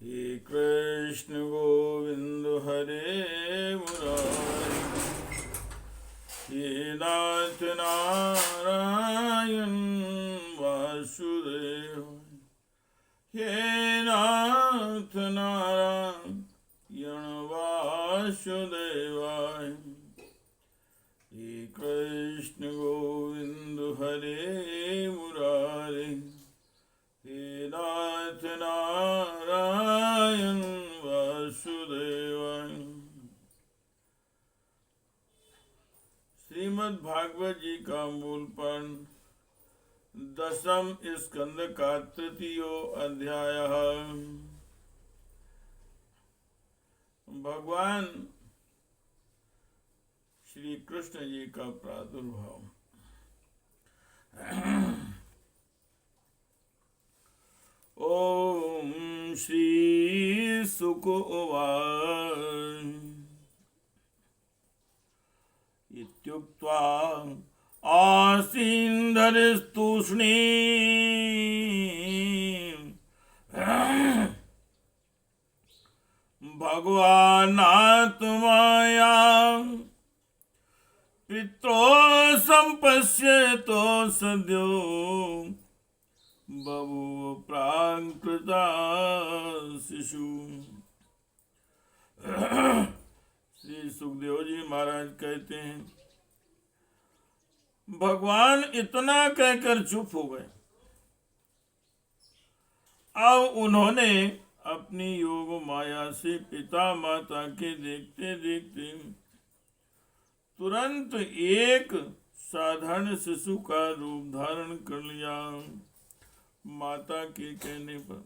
हे कृष्ण गोविंद हरे मुरारी, हे नाथ नारायण वासुदेव, हे नाथ नारायण वासुदेवाय। हे कृष्ण गोविंद हरे मुरारी, हे नाथ नारायण वासुदेवाय। श्रीमद् भागवत जी का मूल पाठ 10वें स्कंद का 3 अध्याय। भगवान श्री कृष्ण जी का प्रादुर्भाव। ओम श्री सुक उवाच इत्युक्त्वा आसीन्धरिस्तूष्णीं भगवानात्मया पित्रो संपश्यतो सद्यो बभूव प्राकृता शिशु। श्री सुखदेव जी महाराज कहते हैं, भगवान इतना कहकर चुप हो गए। अब उन्होंने अपनी योग माया से पिता माता के देखते देखते तुरंत एक साधारण शिशु का रूप धारण कर लिया। माता के कहने पर,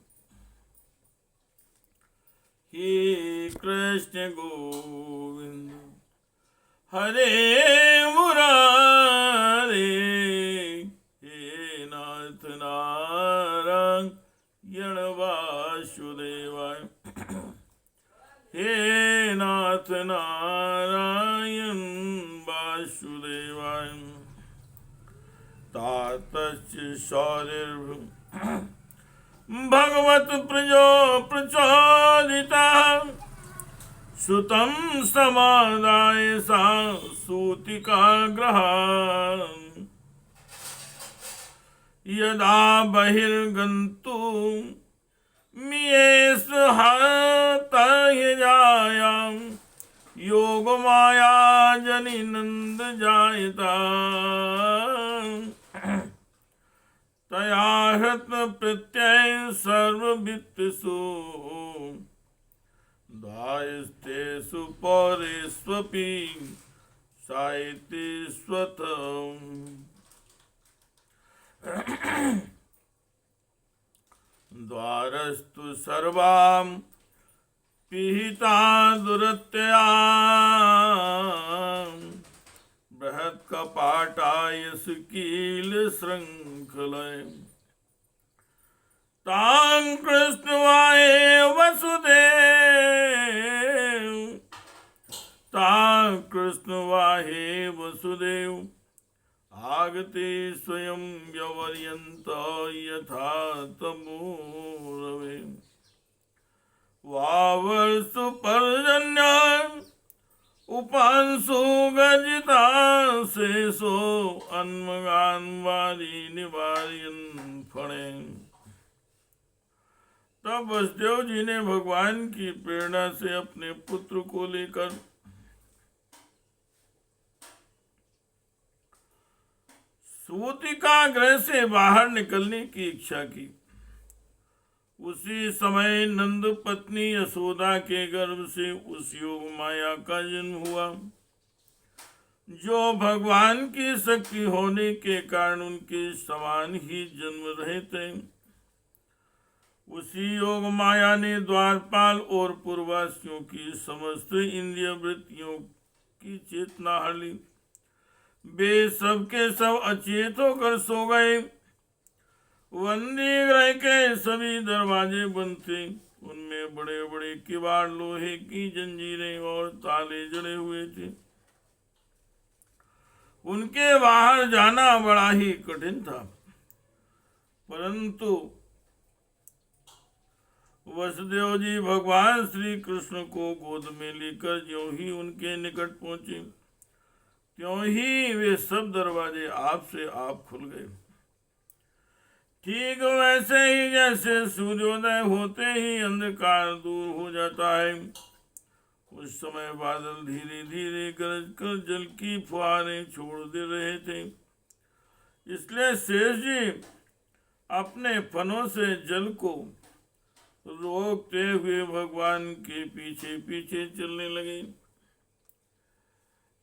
हे कृष्ण गोविंद हरे मुरारे, हे नाथ नारायण वासुदेवाय, हे नाथ नारायण वासुदेवाय। तातस्य शौर्य भगवत प्रजो प्रचोदिता, सुतं समादाय सा सूतिका ग्रहान्। यदा बहिर्गन्तुं मियेष हतयजायां, योगमाया जनिनन्द जायता। तया हृत प्रत्यय सर्ववित्तसु, द्वायस्तेषु पौरेष्वपि सायते स्वतः। द्वारस्तु सर्वां पिहिता दुरत्यया, बृहत् कपाटाय सुकील श्रृंखलय। तां कृष्णवाहे वसुदेव, तां कृष्णवाहे वसुदेव, आगते स्वयं व्यवर्यन्त यथा तमूरवे। वावर्षु पर्जन्य उपांशु गजिता शेषो, अन्मगान वारी निवार्यन फणे। तब वसुदेव जी ने भगवान की प्रेरणा से अपने पुत्र को लेकर सूतिका गृह से बाहर निकलने की इच्छा की। उसी समय नंद पत्नी यशोदा के गर्भ से उस योग माया का जन्म हुआ, जो भगवान की शक्ति होने के कारण उनके समान ही जन्म रहे थे। उसी योग माया ने द्वारपाल और पूर्ववासियों की समस्त इंद्रिय वृत्तियों की चेतना हर ली। वे सबके सब अचेत होकर सो गए। वंदी गृह के सभी दरवाजे बंद थे। उनमें बड़े बड़े किवाड़, लोहे की जंजीरें और ताले जड़े हुए थे। उनके बाहर जाना बड़ा ही कठिन था, परंतु वसुदेव जी भगवान श्री कृष्ण को गोद में लेकर ज्यों ही उनके निकट पहुंचे त्यों ही वे सब दरवाजे आप से आप खुल गए। ठीक वैसे ही जैसे सूर्योदय होते ही अंधकार दूर हो जाता है, उस समय बादल धीरे धीरे गरज कर जल की फुहारें छोड़ दे रहे थे। इसलिए शेष जी अपने फनों से जल को रोकते हुए भगवान के पीछे पीछे चलने लगे।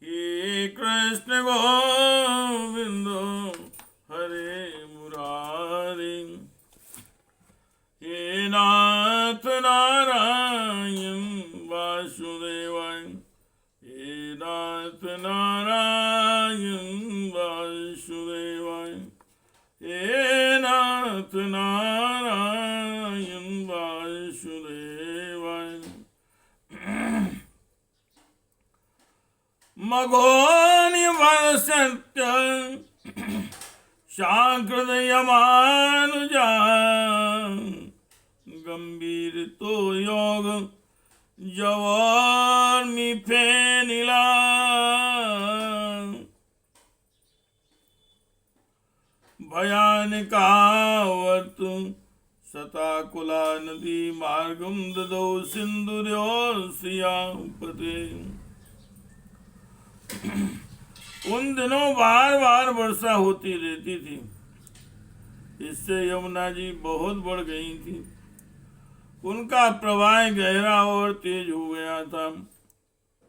हे कृष्ण गोविंद हरे मुरारी, हे नाथ नारायण वासुदेवाय, हे नाथ नारायण वासुदेवाय, हे नाथ नारायण वासुदेवाय। मघोनि वर्षत्य शाकृदयमानुजा, गंभीर तो योग जवार्मि फेनिला। भयानकावर्त सताकुला नदी मार्गम ददौ सिंधुर्योऽस्यापते। उन दिनों बार बार वर्षा होती रहती थी, इससे यमुना जी बहुत बढ़ गई थी। उनका प्रवाह गहरा और तेज हो गया था।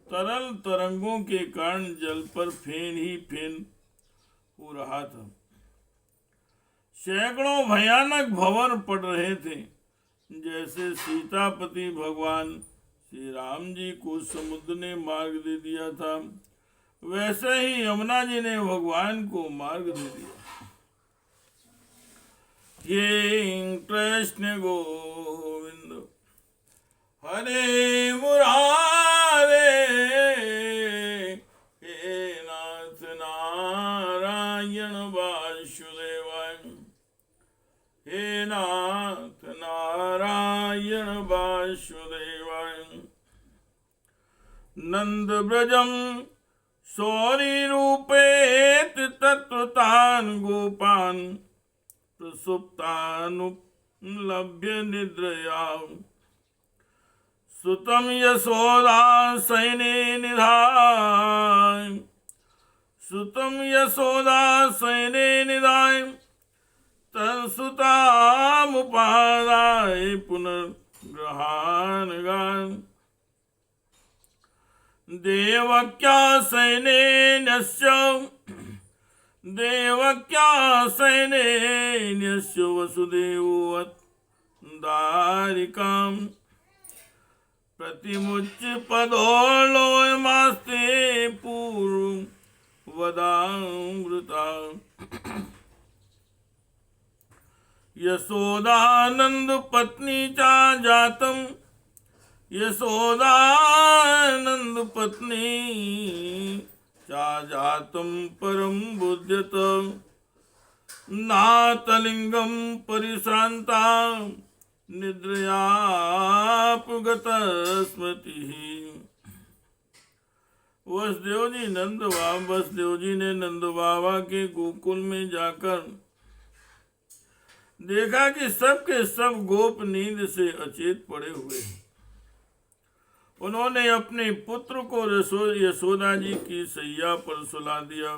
तरल तरंगों के कारण जल पर फेन ही फेन हो रहा था। सैकड़ों भयानक भंवर पड़ रहे थे। जैसे सीतापति भगवान श्री राम जी को समुद्र ने मार्ग दे दिया था, वैसे ही यमुना जी ने भगवान को मार्ग दे दिया। हे कृष्ण गोविंद हरे मुरारे, हे नाथ नारायण वासुदेवाय, हे नाथ नारायण वासुदेवाय। नंद ब्रजम सौरी रूपेत तत्वतान गोपान, प्रसुप्तानुलभ्य निद्रया। सुतम यशोदा सैने निधाय, सुतम यशोदा सैने निधाय, तत्सुतामुपादाय पुनर्ग्रहान गान। देवक्या सैनेन्यस्य, देवक्या सैनेन्यस्य वसुदेवोदारिकां, प्रतिमुच्य पदोलोयमास्ते पूर्ववदामृता। यशोदानंद पत्नी चा जातम, यशोदानंद पत्नी चा जातम परम बुध्यत। नातलिंगम परिश्रांता निद्रयापगत स्मृति। वसुदेव जी ने नंद बाबा के गोकुल में जाकर देखा कि सब के सब गोप नींद से अचेत पड़े हुए हैं। उन्होंने अपने पुत्र को यशोदा जी की सैया पर सुला दिया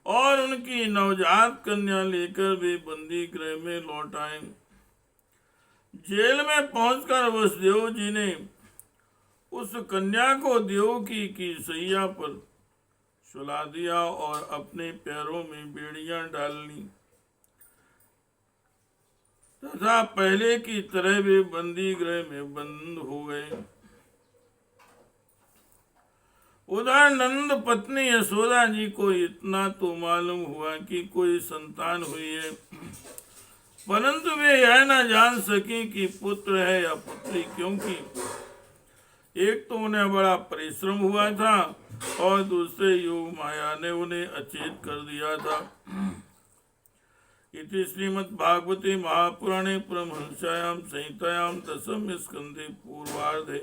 और उनकी नवजात कन्या लेकर वे बंदी गृह में लौट आए। जेल में पहुंचकर वसुदेव जी ने उस कन्या को देवकी की सैया पर सुला दिया और अपने पैरों में बेड़ियां डाल ली तथा पहले की तरह वे बंदी गृह में बंद हो गए। उधर नंद पत्नी यशोदा जी को इतना तो मालूम हुआ कि कोई संतान हुई है, परंतु वे यह न जान सकी कि पुत्र है या पुत्री, क्योंकि एक तो उन्हें बड़ा परिश्रम हुआ था और दूसरे योग माया ने उन्हें अचेत कर दिया था। इति श्रीमद्भागवते महापुराणे परमहंस्यां संहितायां दशम स्कंधे पूर्वार्धे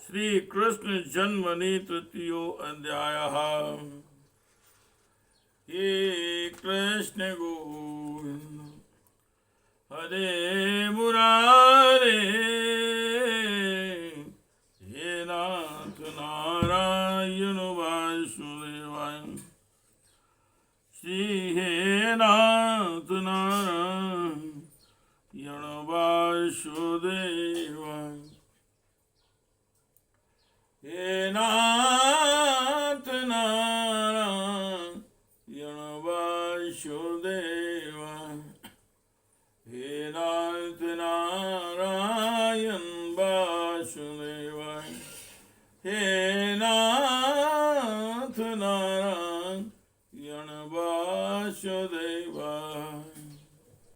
श्री कृष्ण जन्मनि तृतीयो अध्यायः। हे कृष्ण गोविंद हरे मुरारे, हे नाथ नारायण वासुदेवाय, श्री हे नाथ नारायण वासुदेवाय, हे नाथ